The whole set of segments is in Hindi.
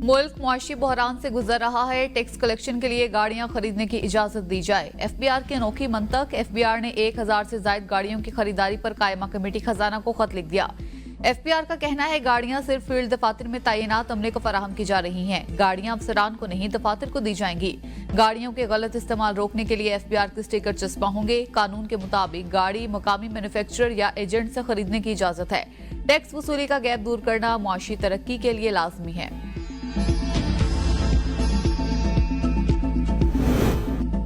मुल्क मुआशी बहरान से गुजर रहा है। टैक्स कलेक्शन के लिए गाड़ियां खरीदने की इजाजत दी जाए। एफबीआर की अनोखी मंतक। एफबीआर ने 1000 से ज्यादा गाड़ियों की खरीदारी पर कायमा कमेटी खजाना को खत लिख दिया। एफबीआर का कहना है गाड़ियां सिर्फ फील्ड दफातर में तैनात अमले को फराहम की जा रही हैं। गाड़ियां अफसरान को नहीं दफातर को दी जाएंगी। गाड़ियों के गलत इस्तेमाल रोकने के लिए एफबीआर के स्टिकर चस्पा होंगे। कानून के मुताबिक गाड़ी मुकामी मैन्युफैक्चरर या एजेंट से खरीदने की इजाजत है। टैक्स वसूली का गैप दूर करना मुआशी तरक्की के लिए लाजमी है।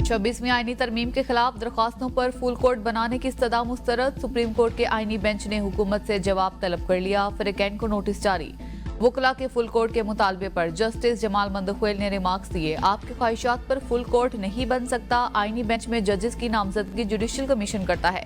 26वीं आईनी तरमीम के खिलाफ दरख्वास्तों पर फुल कोर्ट बनाने की इस्तदा मुस्तरद। सुप्रीम कोर्ट के आईनी बेंच ने हुकूमत से जवाब तलब कर लिया। फ्रिकैन को नोटिस जारी। वकला के फुल कोर्ट के मुतालबे पर जस्टिस जमाल मंदखवेल ने रिमार्क्स दिए। आपके ख्वाहिशात पर फुल कोर्ट नहीं बन सकता। आईनी बेंच में जजेस की नामजदगी जुडिशल कमीशन करता है।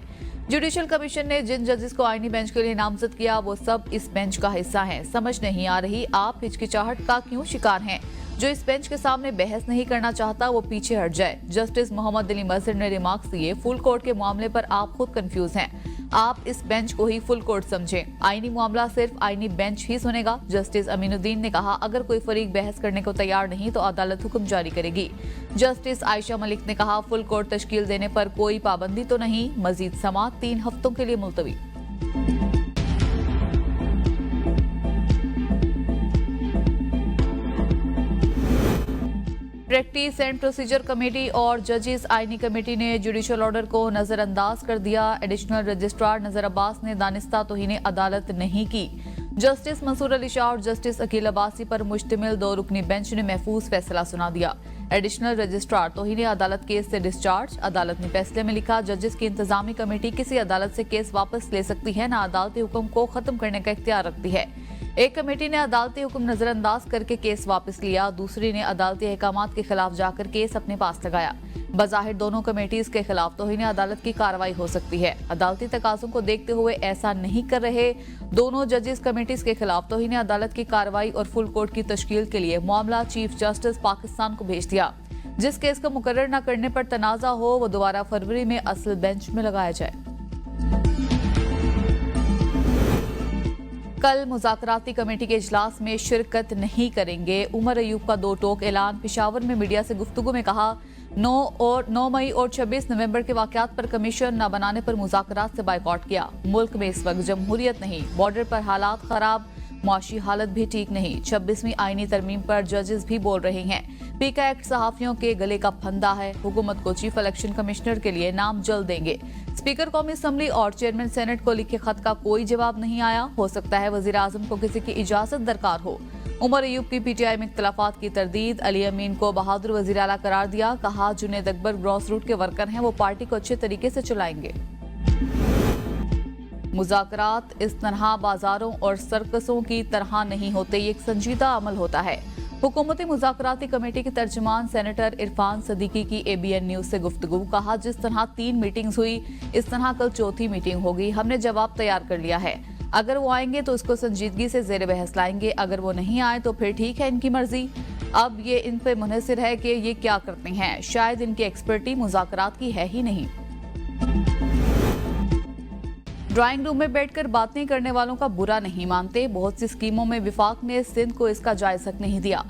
जुडिशल कमीशन ने जिन जजेस को आईनी बेंच के लिए नामजद किया वो सब इस बेंच का हिस्सा हैं। समझ नहीं आ रही आप हिचकिचाहट का क्यों शिकार हैं। जो इस बेंच के सामने बहस नहीं करना चाहता वो पीछे हट जाए। जस्टिस मोहम्मद अली मजहर ने रिमार्क्स दिए। फुल कोर्ट के मामले पर आप खुद कंफ्यूज हैं। आप इस बेंच को ही फुल कोर्ट समझें। आईनी मामला सिर्फ आईनी बेंच ही सुनेगा। जस्टिस अमीनुद्दीन ने कहा अगर कोई फरीक बहस करने को तैयार नहीं तो अदालत हुक्म जारी करेगी। जस्टिस आयशा मलिक ने कहा फुल कोर्ट तश्कील देने पर कोई पाबंदी तो नहीं। मजीद समाअत 3 हफ्तों के लिए मुलतवी। प्रैक्टिस एंड प्रोसीजर कमेटी और जजेस आईनी कमेटी ने जुडिशल ऑर्डर को नजरअंदाज कर दिया। एडिशनल रजिस्ट्रार नजर अब्बास ने दानिस्ता तौहीन अदालत नहीं की। जस्टिस मंसूर अली शाह और जस्टिस अकील अब्बासी पर मुश्तमिल 2 रुकनी बेंच ने महफूज फैसला सुना दिया। एडिशनल रजिस्ट्रार तौहीन अदालत केस से डिस्चार्ज। अदालत ने फैसले में लिखा जजेस की इंतजामी कमेटी किसी अदालत से केस वापस ले सकती है न अदालती हुक्म को खत्म करने का इख्तियार रखती है। एक कमेटी ने अदालती हुक्म नजरअंदाज करके केस वापस लिया। दूसरी ने अदालती अहकामात के खिलाफ जाकर केस अपने पास लगाया। बज़ाहिर दोनों कमेटीज के खिलाफ तौहीन अदालत की कार्रवाई हो सकती है। अदालती तकाज़ों को देखते हुए ऐसा नहीं कर रहे। दोनों जजेस कमेटीज के खिलाफ तौहीन अदालत की कार्रवाई और फुल कोर्ट की तश्कील के लिए मामला चीफ जस्टिस पाकिस्तान को भेज दिया। जिस केस को मुकर्रर न करने पर तनाज़ा हो वो दोबारा फरवरी में असल बेंच में लगाया जाए। कल मुज़ाकराती कमेटी के इजलास में शिरकत नहीं करेंगे। उमर अयूब का 2 टोक ऐलान। पेशावर में मीडिया से गुफ्तगू में कहा 9 मई और 26 नवंबर के वाकयात पर कमीशन न बनाने पर मुज़ाकरात से बाइकआउट किया। मुल्क में इस वक्त जमहूरियत नहीं। बॉर्डर पर हालात खराब। मुआशी हालत भी ठीक नहीं। 26वीं आईनी तरमीम पर जजेस भी बोल रहे हैं। पीका एक्ट सहाफियों के गले का फंदा है। हुकूमत को चीफ इलेक्शन कमिश्नर के लिए नाम जल्द देंगे। स्पीकर कौमी असम्बली और चेयरमैन सेनेट को लिखे खत का कोई जवाब नहीं आया। हो सकता है वजीर आजम को किसी की इजाजत दरकार हो। उमर अयूब की पीटीआई में इख्तलाफात की तरदीद। अली अमीन को बहादुर वजीर आला करार दिया। कहा जुनेद अकबर ग्रॉस रूट के वर्कर हैं। वो पार्टी को अच्छे तरीके से चलाएंगे। मुज़ाकरात इस तरह बाजारों और सर्कसों की तरह नहीं होते। ये एक संजीदा अमल होता है। हुकूमती मुज़ाकराती कमेटी के तर्जुमान सेनेटर इरफान सदीकी की ABN न्यूज से गुफ्तगू। कहा जिस तरह 3 मीटिंग्स हुई इस तरह कल 4थी मीटिंग होगी। हमने जवाब तैयार कर लिया है। अगर वो आएंगे तो उसको संजीदगी से जेर बहस लाएंगे। अगर वो नहीं आए तो फिर ठीक है, इनकी मर्जी। अब ये इन पे मुनहसिर है कि ये क्या करते हैं। शायद इनकी एक्सपर्टी मुज़ाकरात की है ही नहीं। ड्राइंग रूम में बैठकर बातें करने वालों का बुरा नहीं मानते। बहुत सी स्कीमों में विफाक ने सिंध को इसका जायज़ा नहीं दिया।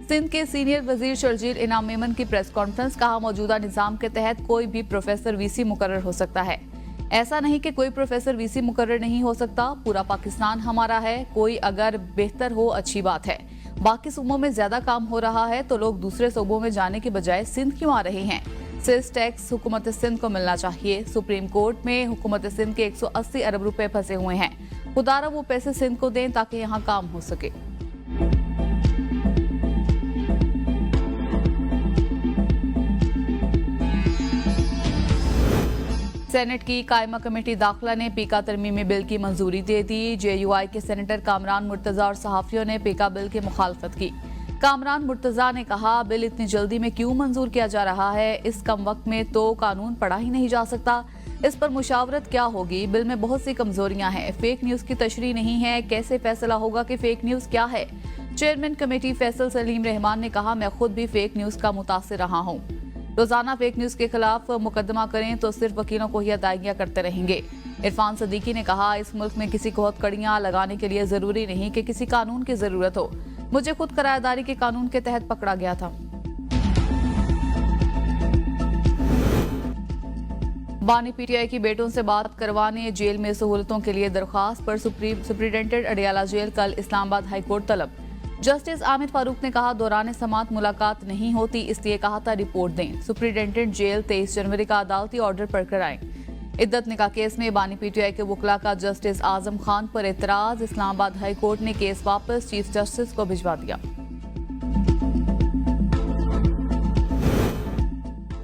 सिंध के सीनियर वजीर शर्जील इनाम मेमन की प्रेस कॉन्फ्रेंस। कहा मौजूदा निजाम के तहत कोई भी प्रोफेसर VC मुकर्रर हो सकता है। ऐसा नहीं कि कोई प्रोफेसर VC मुकर्रर नहीं हो सकता। पूरा पाकिस्तान हमारा है। कोई अगर बेहतर हो अच्छी बात है। बाकी सूबों में ज्यादा काम हो रहा है तो लोग दूसरे सूबों में जाने के बजाय सिंध क्यों आ रहे हैं। सेल्स टैक्स हुकूमत सिंध को मिलना चाहिए। सुप्रीम कोर्ट में हुकूमत सिंध के 180 अरब रुपए फंसे हुए हैं। खुदारा वो पैसे सिंध को दें ताकि यहाँ काम हो सके। सेनेट की कायमा कमेटी दाखिला ने पीका तरमीमी बिल की मंजूरी दे दी। JUI के सेनेटर कामरान मुर्तजा और सहाफियों ने पीका बिल की मुखालफत की। कामरान मुर्तजा ने कहा बिल इतनी जल्दी में क्यों मंजूर किया जा रहा है। इस कम वक्त में तो कानून पढ़ा ही नहीं जा सकता। इस पर मुशावरत क्या होगी। बिल में बहुत सी कमजोरियां हैं। फेक न्यूज की तशरीह नहीं है। कैसे फैसला होगा कि फेक न्यूज क्या है। चेयरमैन कमेटी फैसल सलीम रहमान ने कहा मैं खुद भी फेक न्यूज का मुतासिर रहा हूँ। रोजाना फेक न्यूज के खिलाफ मुकदमा करें तो सिर्फ वकीलों को ही अदायगियां करते रहेंगे। इरफान सदीकी ने कहा इस मुल्क में किसी को हथकड़ियां लगाने के लिए जरूरी नहीं कि किसी कानून की जरूरत हो। मुझे खुद किराएदारी के कानून के तहत पकड़ा गया था। बानी पीटीआई की बेटों से बात करवाने जेल में सहूलतों के लिए दरख्वास्त पर सुप्रिंटेंडेंट अडियाला जेल कल इस्लामाबाद हाईकोर्ट तलब। जस्टिस आमिर फारूक ने कहा दौरान समात मुलाकात नहीं होती, इसलिए कहा था रिपोर्ट दें। सुप्रिंटेंडेंट जेल 23 जनवरी का अदालती ऑर्डर पढ़कर आए। इद्दत निकाह केस में बानी पीटीआई के वकला का जस्टिस आजम खान पर एतराज, इस्लामाबाद हाईकोर्ट ने केस वापस चीफ जस्टिस को भिजवा दिया।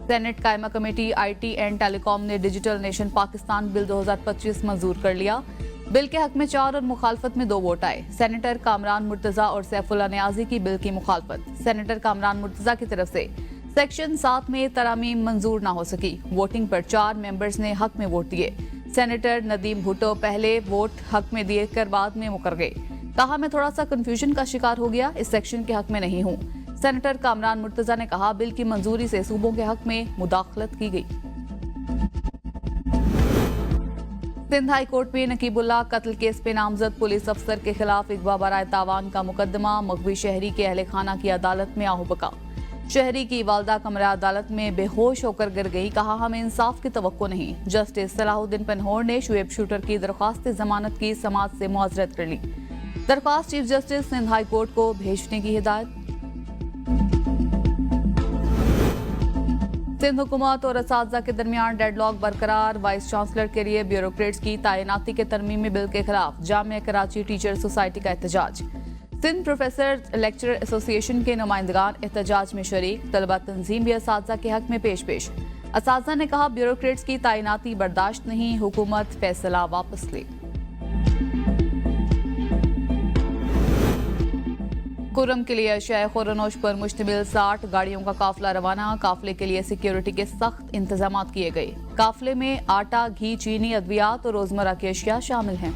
सेनेट कायमा कमेटी आईटी एंड टेलीकॉम ने डिजिटल नेशन पाकिस्तान बिल 2025 मंजूर कर लिया। बिल के हक में 4 और मुखालफत में 2 वोट आए। सेनेटर कामरान मुर्तजा और सैफुल्लाह नियाजी की बिल की मुखालफत। सेनेटर कामरान मुर्तजा की तरफ से सेक्शन 7 में तरामीम मंजूर न हो सकी। वोटिंग पर 4 मेंबर्स ने हक में वोट दिए। सेनेटर नदीम भुट्टो पहले वोट हक में दिए कर बाद में मुकर गए। कहा मैं थोड़ा सा कंफ्यूजन का शिकार हो गया, इस सेक्शन के हक में नहीं हूँ। सेनेटर कामरान मुर्तजा ने कहा बिल की मंजूरी से सूबों के हक में मुदाखलत की गई। सिंध हाई कोर्ट में नकीबुल्लाह कत्ल केस पे नामजद पुलिस अफसर के खिलाफ इगवा बराए तावान का मुकदमा। मगवी शहरी के अहले खाना की अदालत में आहू बका। शहरी की वालदा कमरा अदालत में बेहोश होकर गिर गई। कहा हमें इंसाफ की तवक्को नहीं। जस्टिस सलाहुद्दीन पनहोर ने शुएब शूटर की दरख्वास्त जमानत की समाअत से मुआजरत कर ली। दरख्वास्त chief justice Sindh high court को भेजने की हिदायत। सिंध हुकूमत और असातिज़ा के दरमियान डेडलॉक बरकरार। वाइस चांसलर के लिए ब्यूरोक्रेट्स की तैनाती के तरमीमी बिल के खिलाफ जामिया कराची टीचर सोसाइटी का एहतजाज। सिंध प्रोफेसर लेक्चरर एसोसिएशन के नुमाइंदगान एहतजाज में शरीक। तलबा तंजीम भी असातिज़ा के हक में पेश। असातिज़ा ने कहा ब्यूरोक्रेट्स की तैनाती बर्दाश्त नहीं, हुकूमत फैसला वापस ले। कुर्रम के लिए अशिया खुरनोश पर मुश्तमिल 60 गाड़ियों का काफिला रवाना। काफिले के लिए सिक्योरिटी के सख्त इंतजाम किए गए। काफिले में आटा, घी, चीनी, अद्वियात और रोजमर्रा की अशिया शामिल हैं।